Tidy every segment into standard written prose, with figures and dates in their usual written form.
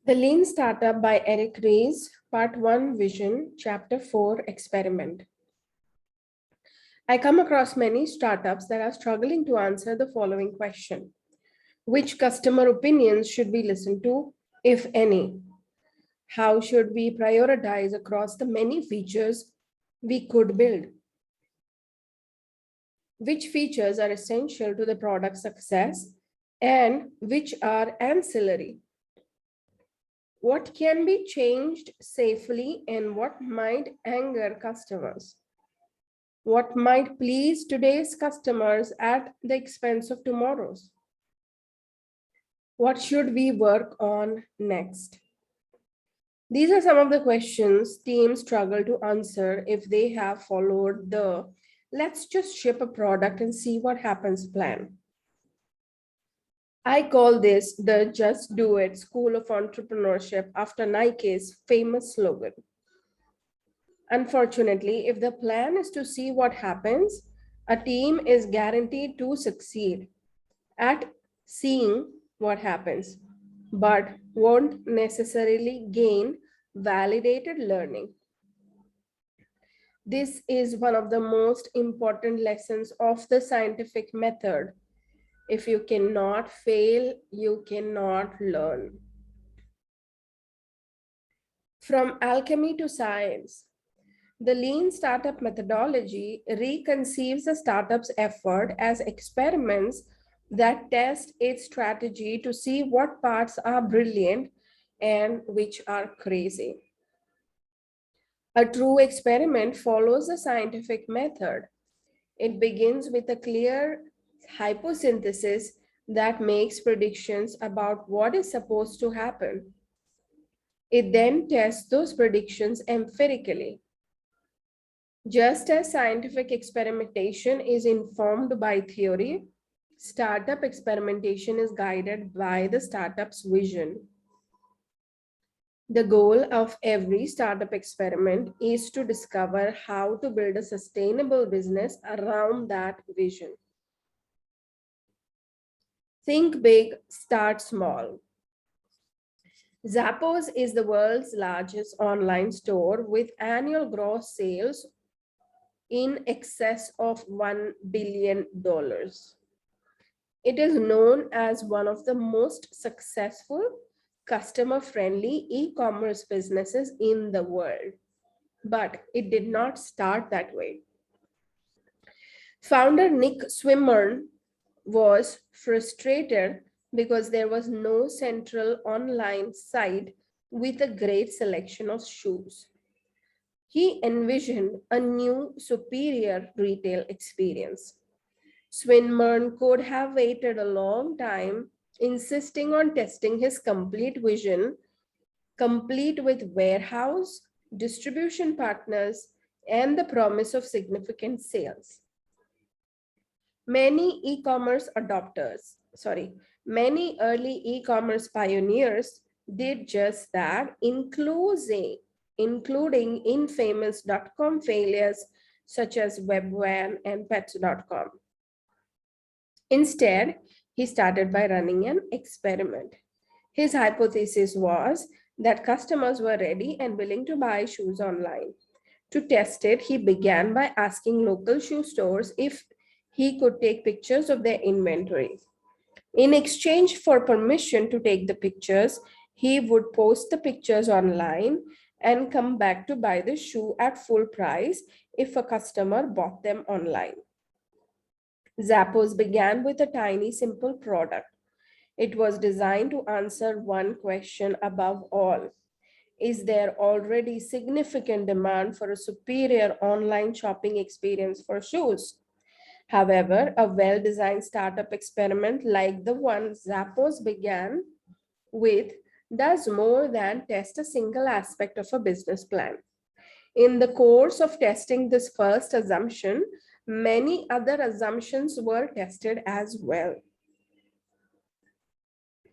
The Lean Startup by Ries, Part 1 Vision, Chapter 4 Experiment. I come across many startups that are struggling to answer the following question: which customer opinions should we listen to, if any? How should we prioritize across the many features we could build? Which features are essential to the product success and which are ancillary? What can be changed safely and what might anger customers? What might please today's customers at the expense of tomorrow's? What should we work on next? These are some of the questions teams struggle to answer if they have followed the let's just ship a product and see what happens plan. I call this the just do it school of entrepreneurship after Nike's famous slogan. Unfortunately, if the plan is to see what happens, a team is guaranteed to succeed at seeing what happens, but won't necessarily gain validated learning. This is one of the most important lessons of the scientific method. If you cannot fail, you cannot learn. From alchemy to science, the lean startup methodology reconceives the startup's effort as experiments that test its strategy to see what parts are brilliant and which are crazy. A true experiment follows the scientific method. It begins with a clear hypothesis that makes predictions about what is supposed to happen. It then tests those predictions empirically. Just as scientific experimentation is informed by theory, startup experimentation is guided by the startup's vision. The goal of every startup experiment is to discover how to build a sustainable business around that vision. Think big, start small. Zappos is the world's largest online store with annual gross sales in excess of $1 billion. It is known as one of the most successful, customer-friendly e-commerce businesses in the world. But it did not start that way. Founder Nick Swimmern was frustrated because there was no central online site with a great selection of shoes. He envisioned a new, superior retail experience. Swinburne could have waited a long time, insisting on testing his complete vision, complete with warehouse, distribution partners, and the promise of significant sales. Many early e-commerce pioneers did just that, including infamous .com failures such as Webvan and Pets.com. Instead, he started by running an experiment. His hypothesis was that customers were ready and willing to buy shoes online. To test it, he began by asking local shoe stores if he could take pictures of their inventory. In exchange for permission to take the pictures, he would post the pictures online and come back to buy the shoe at full price if a customer bought them online. Zappos began with a tiny, simple product. It was designed to answer one question above all: is there already significant demand for a superior online shopping experience for shoes? However, a well-designed startup experiment like the one Zappos began with does more than test a single aspect of a business plan. In the course of testing this first assumption, many other assumptions were tested as well.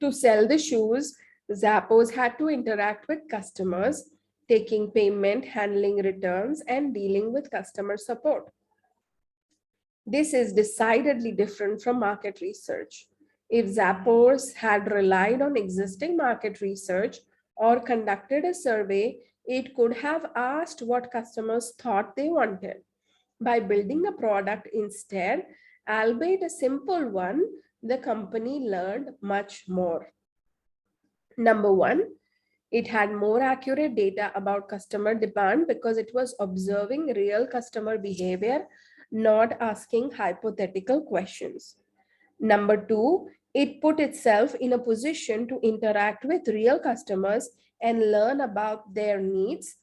To sell the shoes, Zappos had to interact with customers, taking payment, handling returns, and dealing with customer support. This is decidedly different from market research. If Zappos had relied on existing market research or conducted a survey, it could have asked what customers thought they wanted. By building a product instead, albeit a simple one, the company learned much more. Number one, it had more accurate data about customer demand because it was observing real customer behavior, not asking hypothetical questions. Number two, it put itself in a position to interact with real customers and learn about their needs.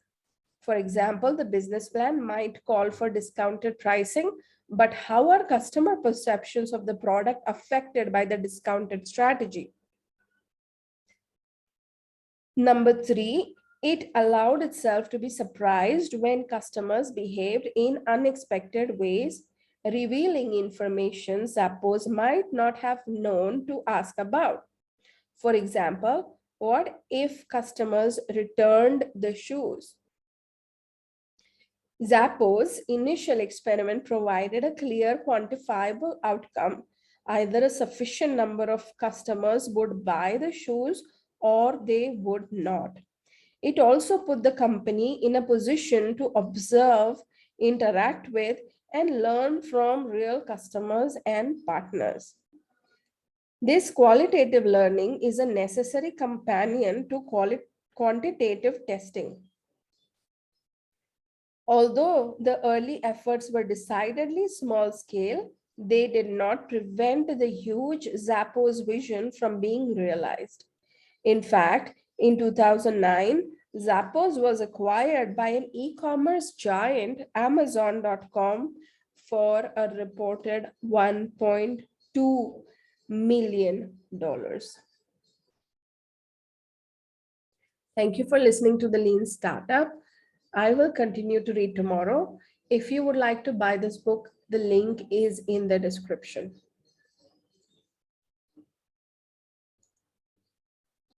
For example, the business plan might call for discounted pricing, but how are customer perceptions of the product affected by the discounted strategy? Number three, it allowed itself to be surprised when customers behaved in unexpected ways, revealing information Zappos might not have known to ask about. For example, what if customers returned the shoes? Zappos' initial experiment provided a clear, quantifiable outcome. Either a sufficient number of customers would buy the shoes or they would not. It also put the company in a position to observe, interact with, and learn from real customers and partners. This qualitative learning is a necessary companion to quantitative testing. Although the early efforts were decidedly small scale, they did not prevent the huge Zappos vision from being realized. In fact, in 2009, Zappos was acquired by an e-commerce giant, Amazon.com, for a reported $1.2 million. Thank you for listening to the Lean Startup. I will continue to read tomorrow. If you would like to buy this book, the link is in the description.